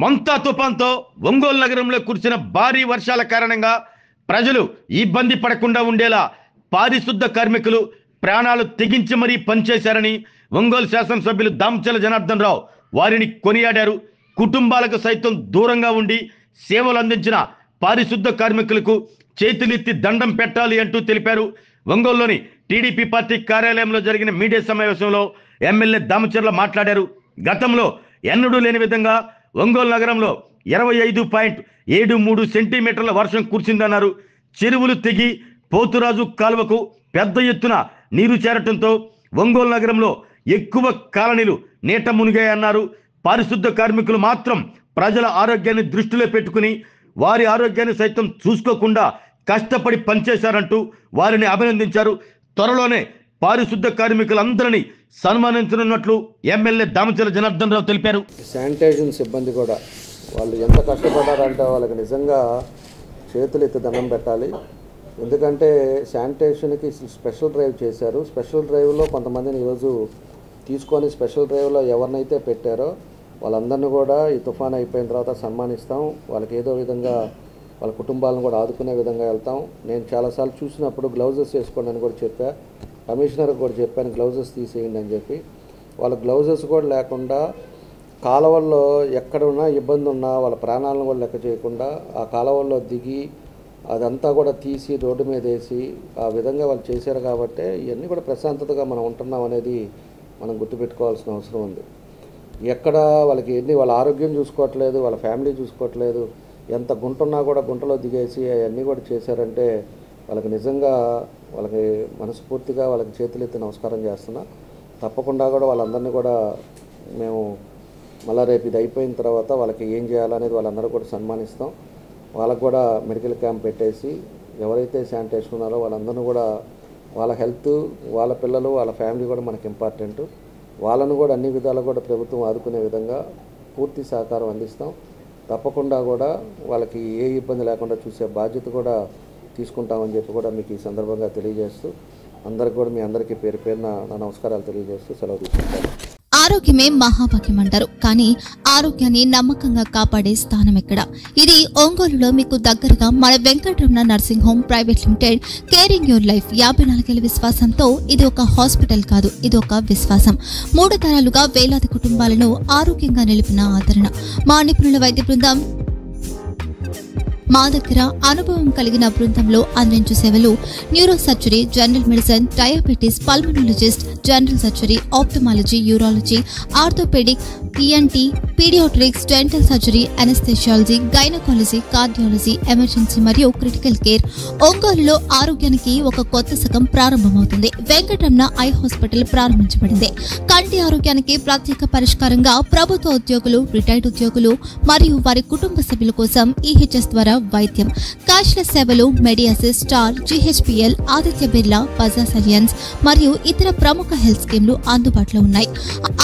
మంతా తుఫాన్తో ఒంగోలు నగరంలో కురిసిన భారీ వర్షాల కారణంగా ప్రజలు ఇబ్బంది పడకుండా ఉండేలా పారిశుద్ధ కార్మికులు ప్రాణాలు తెగించి మరీ పనిచేశారని ఒంగోలు శాసనసభ్యులు దామచల జనార్దన్ రావు వారిని కొనియాడారు. కుటుంబాలకు సైతం దూరంగా ఉండి సేవలు అందించిన పారిశుద్ధ కార్మికులకు చేతులెత్తి దండం పెట్టాలి అంటూ తెలిపారు. ఒంగోలులోని టీడీపీ పార్టీ కార్యాలయంలో జరిగిన మీడియా సమావేశంలో ఎమ్మెల్యే దామచర్ల మాట్లాడారు. గతంలో ఎన్నడూ లేని విధంగా ఒంగోలు నగరంలో 25.73 సెంటీమీటర్ల వర్షం కురిసిందన్నారు. చెరువులు తెగి పోతురాజు కాలువకు పెద్ద ఎత్తున నీరు చేరటంతో ఒంగోలు నగరంలో ఎక్కువ కాలనీలు నీట మునిగాయన్నారు. పారిశుద్ధ కార్మికులు మాత్రం ప్రజల ఆరోగ్యాన్ని దృష్టిలో పెట్టుకుని వారి ఆరోగ్యాన్ని సైతం చూసుకోకుండా కష్టపడి పనిచేశారంటూ వారిని అభినందించారు. త్వరలోనే పారిశుద్ధ కార్మికులందరినీ సన్మానించనున్నట్లు ఎమ్మెల్యే దామచల జనార్దన్ రావు తెలిపారు. శానిటేషన్ సిబ్బంది కూడా వాళ్ళు ఎంత కష్టపడ్డారంటే వాళ్ళకి నిజంగా చేతులెత్తి దండం పెట్టాలి. ఎందుకంటే శానిటేషన్కి స్పెషల్ డ్రైవ్ చేశారు. స్పెషల్ డ్రైవ్లో కొంతమందిని ఈరోజు తీసుకొని స్పెషల్ డ్రైవ్లో ఎవరినైతే పెట్టారో వాళ్ళందరినీ కూడా ఈ తుఫాన్ అయిపోయిన తర్వాత సన్మానిస్తాం. వాళ్ళకి ఏదో విధంగా వాళ్ళ కుటుంబాలను కూడా ఆదుకునే విధంగా వెళ్తాం. నేను చాలాసార్లు చూసినప్పుడు గ్లౌజెస్ వేసుకోండి అని కూడా చెప్పా. కమిషనర్కి కూడా చెప్పాను గ్లౌజెస్ తీసేయండి అని చెప్పి. వాళ్ళ గ్లౌజెస్ కూడా లేకుండా కాలువల్లో ఎక్కడ ఉన్నా ఇబ్బంది ఉన్నా వాళ్ళ ప్రాణాలను కూడా లెక్క చేయకుండా ఆ కాలువల్లో దిగి అదంతా కూడా తీసి రోడ్డు మీద వేసి ఆ విధంగా వాళ్ళు చేశారు. కాబట్టి ఇవన్నీ కూడా ప్రశాంతతగా మనం ఉంటున్నాం అనేది మనం గుర్తుపెట్టుకోవాల్సిన అవసరం ఉంది. ఎక్కడ వాళ్ళకి వాళ్ళ ఆరోగ్యం చూసుకోవట్లేదు, వాళ్ళ ఫ్యామిలీ చూసుకోవట్లేదు. ఎంత గుంటున్నా కూడా గుంటలో దిగేసి అవన్నీ కూడా చేశారంటే వాళ్ళకి నిజంగా వాళ్ళకి మనస్ఫూర్తిగా వాళ్ళకి చేతులెత్తి నమస్కారం చేస్తున్నా. తప్పకుండా కూడా వాళ్ళందరినీ కూడా మేము మళ్ళీ రేపు ఇది అయిపోయిన తర్వాత వాళ్ళకి ఏం చేయాలనేది వాళ్ళందరూ కూడా సన్మానిస్తాం. వాళ్ళకు కూడా మెడికల్ క్యాంప్ పెట్టేసి ఎవరైతే శానిటేషన్ ఉన్నారో వాళ్ళందరినీ కూడా వాళ్ళ హెల్త్, వాళ్ళ పిల్లలు, వాళ్ళ ఫ్యామిలీ కూడా మనకి ఇంపార్టెంట్. వాళ్ళను కూడా అన్ని విధాలు కూడా ప్రభుత్వం ఆదుకునే విధంగా పూర్తి సహకారం అందిస్తాం. తప్పకుండా కూడా వాళ్ళకి ఏ ఇబ్బంది లేకుండా చూసే బాధ్యత కూడా తీసుకుంటామని చెప్పి కూడా మీకు ఈ సందర్భంగా తెలియజేస్తూ అందరికి కూడా మీ అందరికీ పేరు పేరున నా నమస్కారాలు తెలియజేస్తూ సెలవు తీసుకుంటాను. ఆరోగ్యమే మహాభాగ్యం అంటారు, కానీ ఆరోగ్యాన్ని నమ్మకంగా కాపాడే స్థానం ఎక్కడ? ఇది ఒంగోలులో మీకు దగ్గరగా మన Venkataramana nursing home private limited. Caring your life 54 ఏళ్ల విశ్వాసంతో ఇది ఒక హాస్పిటల్ కాదు, ఇది ఒక విశ్వాసం. 3 తరాలుగా వేలాది కుటుంబాలను ఆరోగ్యంగా నిలిపిన ఆదరణ. మా నిపుణుల వైద్య బృందం మా దగ్గర అనుభవం కలిగిన బృందంలో అందించే సేవలు neuro surgery, general medicine, diabetes, pulmonologist, general surgery, ophthalmology, urology, orthopaedic, ENT, paediatrics, dental surgery, anaesthesiology, gynaecology, cardiology, emergency మరియు క్రిటికల్ కేర్. ఒంగోలులో ఆరోగ్యానికి ఒక కొత్త శకం ప్రారంభమవుతుంది. వెంకటరమణ ఐ హాస్పిటల్ ప్రారంభించబడింది. కంటి ఆరోగ్యానికి ప్రత్యేక పరిష్కారంగా ప్రభుత్వ ఉద్యోగులు, రిటైర్డ్ ఉద్యోగులు మరియు వారి కుటుంబ సభ్యుల కోసం ఈహెచ్ఎస్ ద్వారా వైద్యం, క్యాష్లెస్ సేవలు, మెడియాసిస్, స్టార్, జీహెచ్పీఎల్, ఆదిత్య బిర్లా, బజాజ్ అలియన్స్ మరియు ఇతర ప్రముఖ హెల్త్ స్కీమ్లు అందుబాటులో ఉన్నాయి.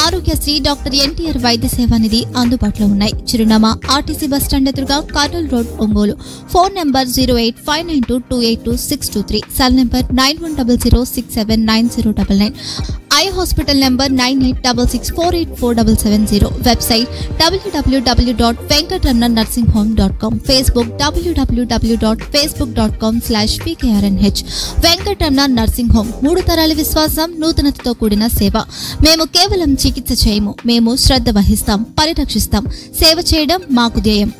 ఆరోగ్యశ్రీ, డాక్టర్ ఎన్టీఆర్ వైద్య సేవా నిధి అందుబాటులో ఉన్నాయి. చిరునామా ఆర్టీసీ బస్టాండ్ ఎదురుగా, Kurnool road, Ongole. Phone number 08592282623, cell number 9100679099, eye hospital number 9866484770, website www.venkatramananursinghome.com, Facebook www.facebook.com/pkrnh. Venkataramana nursing home, 3 తరాల విశ్వాసం, నూతనతతో కూడిన సేవ. మేము కేవలం చికిత్స చేయము, మేము శ్రద్ధ వహిస్తాం, పరిరక్షిస్తాం. సేవ చేయడం మాకు ధ్యేయం.